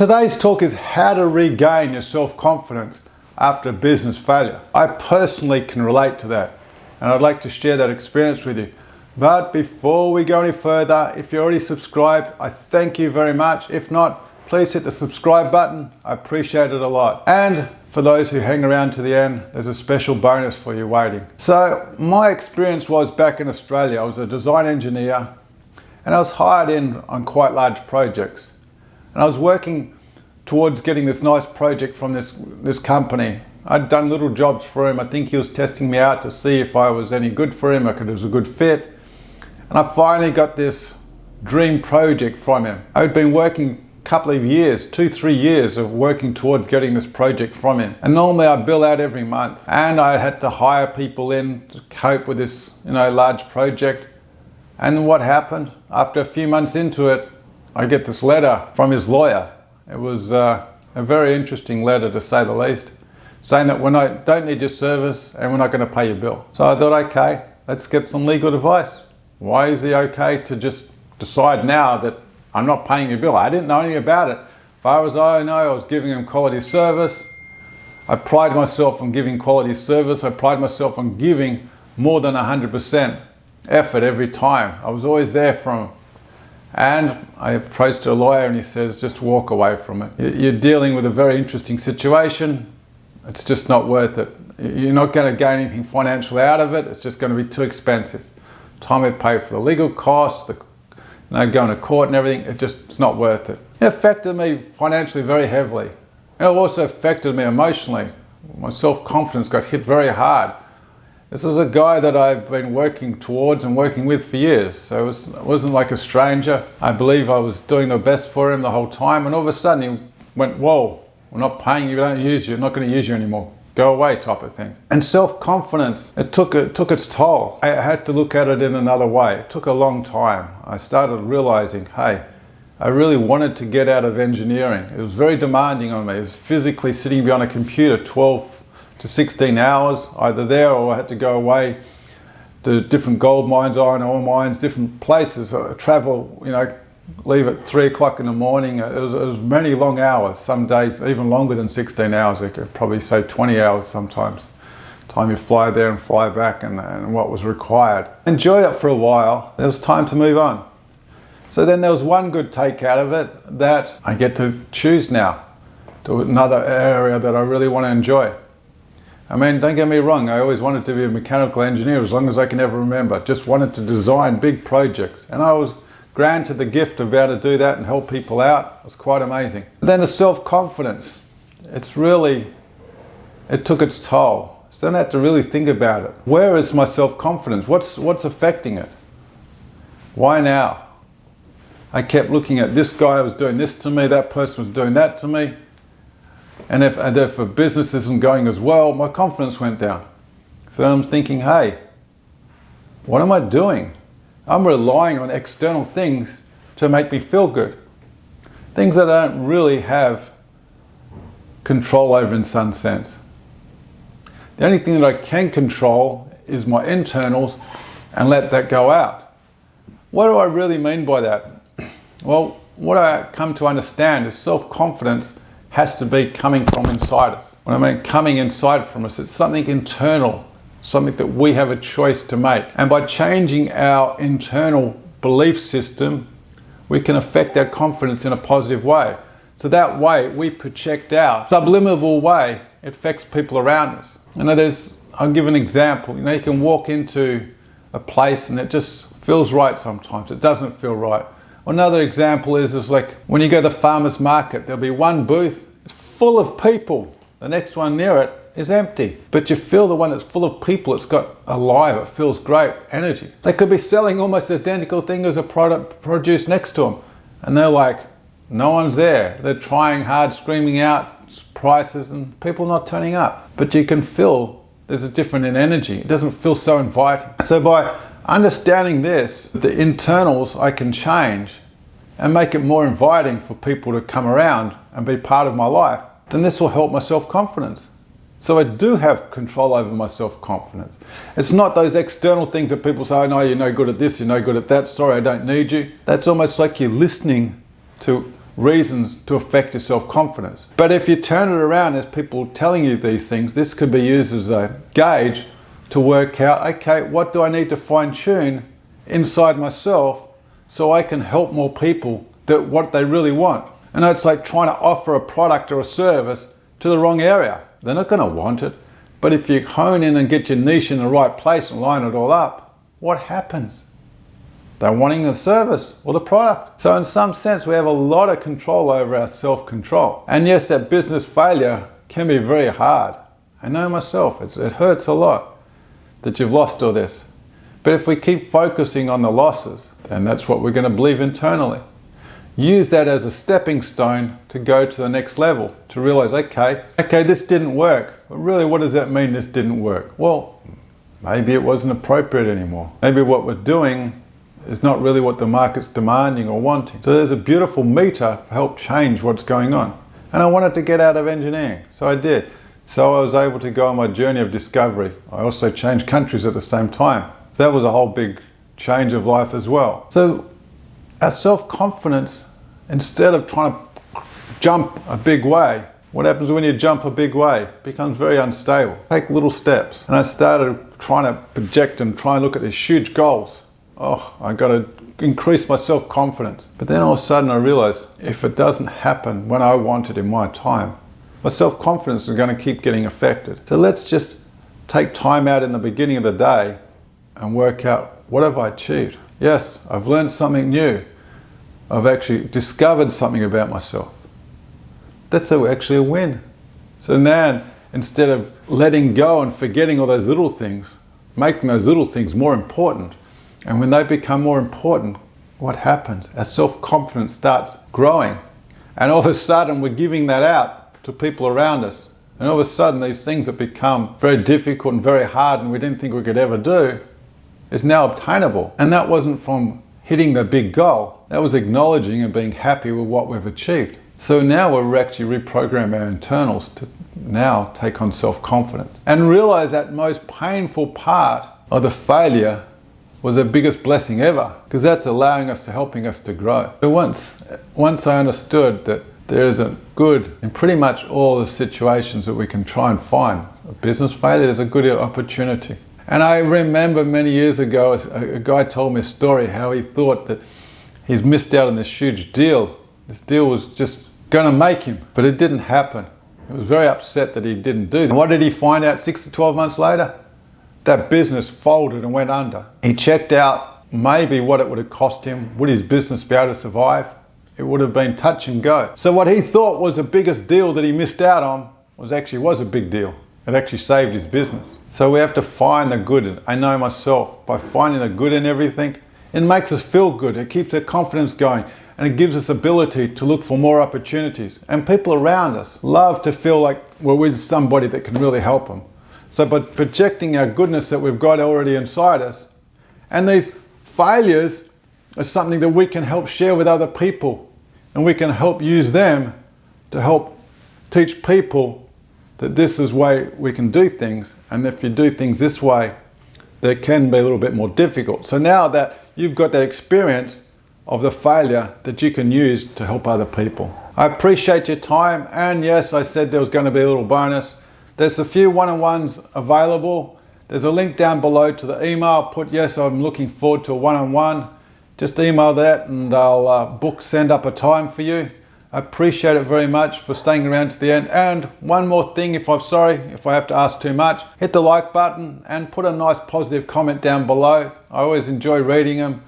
Today's talk is how to regain your self-confidence after a business failure. I personally can relate to that, and I'd like to share that experience with you. But before we go any further, if you're already subscribed, I thank you very much. If not, please hit the subscribe button. I appreciate it a lot. And for those who hang around to the end, there's a special bonus for you waiting. So my experience was back in Australia. I was a design engineer and I was hired in on quite large projects. And I was working towards getting this nice project from this company. I'd done little jobs for him. I think he was testing me out to see if I was any good for him, if it was a good fit. And I finally got this dream project from him. I'd been working a couple of years, 2-3 years of working towards getting this project from him. And normally I bill out every month. And I had to hire people in to cope with this, large project. And what happened? After a few months into it, I get this letter from his lawyer. It was a very interesting letter, to say the least, saying that we don't need your service and we're not going to pay your bill. So I thought, okay, let's get some legal advice. Why is he okay to just decide now that I'm not paying your bill? I didn't know anything about it. As far as I know, I was giving him quality service. I pride myself on giving quality service. I pride myself on giving more than 100% effort every time. I was always there for him. And I approached a lawyer and he says, just walk away from it. You're dealing with a very interesting situation. It's just not worth it. You're not going to gain anything financially out of it. It's just going to be too expensive. Time we pay for the legal costs, going to court and everything, it's not worth it. It affected me financially very heavily. And it also affected me emotionally. My self-confidence got hit very hard. This was a guy that I've been working towards and working with for years. So it wasn't like a stranger. I believe I was doing the best for him the whole time. And all of a sudden he went, whoa, we're not paying you, we don't use you, not going to use you anymore. Go away, type of thing. And self-confidence, it took its toll. I had to look at it in another way. It took a long time. I started realizing, hey, I really wanted to get out of engineering. It was very demanding on me. It was physically sitting behind a computer 12 to 16 hours, either there or I had to go away to different gold mines, iron ore mines, different places. I travel, leave at 3 o'clock in the morning. It was many long hours, some days even longer than 16 hours. I could probably say 20 hours sometimes. Time you fly there and fly back and what was required. Enjoyed it for a while. There was time to move on. So then there was one good take out of it, that I get to choose now to another area that I really want to enjoy. I mean, don't get me wrong, I always wanted to be a mechanical engineer as long as I can ever remember. Just wanted to design big projects. And I was granted the gift of being able to do that and help people out. It was quite amazing. But then the self-confidence, it took its toll. So then I had to really think about it. Where is my self-confidence? What's affecting it? Why now? I kept looking at this guy was doing this to me, that person was doing that to me. And if a business isn't going as well, my confidence went down. So I'm thinking, hey, what am I doing? I'm relying on external things to make me feel good. Things that I don't really have control over in some sense. The only thing that I can control is my internals and let that go out. What do I really mean by that? Well, what I come to understand is self-confidence has to be coming from inside us. When I mean coming inside from us, it's something internal, something that we have a choice to make. And by changing our internal belief system, we can affect our confidence in a positive way. So that way we project out, subliminal way, it affects people around us. I'll give an example. You can walk into a place and it just feels right sometimes. It doesn't feel right. Another example is like when you go to the farmer's market, there'll be one booth full of people. The next one near it is empty. But you feel the one that's full of people, it's got alive, it feels great energy. They could be selling almost the identical thing as a product produced next to them. And they're like, no one's there. They're trying hard, screaming out prices and people not turning up. But you can feel there's a difference in energy. It doesn't feel so inviting. So by understanding this, the internals I can change and make it more inviting for people to come around and be part of my life, then this will help my self-confidence. So I do have control over my self-confidence. It's not those external things that people say, oh no, you're no good at this, you're no good at that, sorry, I don't need you. That's almost like you're listening to reasons to affect your self-confidence. But if you turn it around as people telling you these things, this could be used as a gauge to work out, okay, what do I need to fine-tune inside myself so I can help more people that what they really want. And it's like trying to offer a product or a service to the wrong area. They're not going to want it. But if you hone in and get your niche in the right place and line it all up, what happens? They're wanting the service or the product. So in some sense, we have a lot of control over our self-control. And yes, that business failure can be very hard. I know myself, it hurts a lot that you've lost all this. But if we keep focusing on the losses, then that's what we're going to believe internally. Use that as a stepping stone to go to the next level, to realize, okay, this didn't work. But really, what does that mean, this didn't work? Well, maybe it wasn't appropriate anymore. Maybe what we're doing is not really what the market's demanding or wanting. So there's a beautiful meter to help change what's going on. And I wanted to get out of engineering, so I did. So I was able to go on my journey of discovery. I also changed countries at the same time. That was a whole big change of life as well. So our self-confidence, instead of trying to jump a big way, what happens when you jump a big way? It becomes very unstable. Take little steps. And I started trying to project and try and look at these huge goals. Oh, I got to increase my self-confidence. But then all of a sudden I realized if it doesn't happen when I want it in my time, my self-confidence is going to keep getting affected. So let's just take time out in the beginning of the day and work out, what have I achieved? Yes, I've learned something new. I've actually discovered something about myself. That's actually a win. So now, instead of letting go and forgetting all those little things, making those little things more important. And when they become more important, what happens? Our self-confidence starts growing. And all of a sudden, we're giving that out to people around us. And all of a sudden, these things that become very difficult and very hard and we didn't think we could ever do is now obtainable. And that wasn't from hitting the big goal. That was acknowledging and being happy with what we've achieved. So now we're actually reprogram our internals to now take on self-confidence and realize that most painful part of the failure was the biggest blessing ever, because that's allowing us to helping us to grow. But once I understood that there is a good in pretty much all the situations that we can try and find. A business failure, there's a good opportunity. And I remember many years ago, a guy told me a story how he thought that he's missed out on this huge deal. This deal was just going to make him, but it didn't happen. He was very upset that he didn't do that. And what did he find out 6 to 12 months later? That business folded and went under. He checked out maybe what it would have cost him. Would his business be able to survive? It would have been touch and go. So what he thought was the biggest deal that he missed out on was a big deal. It actually saved his business. So we have to find the good. I know myself, by finding the good in everything, it makes us feel good. It keeps our confidence going and it gives us ability to look for more opportunities. And people around us love to feel like we're with somebody that can really help them. So by projecting our goodness that we've got already inside us, and these failures are something that we can help share with other people, and we can help use them to help teach people that this is the way we can do things, and if you do things this way, they can be a little bit more difficult. So now that you've got that experience of the failure that you can use to help other people. I appreciate your time, and yes, I said there was going to be a little bonus. There's a few one-on-ones available. There's a link down below to the email. Put yes, I'm looking forward to a one-on-one. Just email that and I'll send up a time for you. I appreciate it very much for staying around to the end. And one more thing, if I have to ask too much, hit the like button and put a nice positive comment down below. I always enjoy reading them.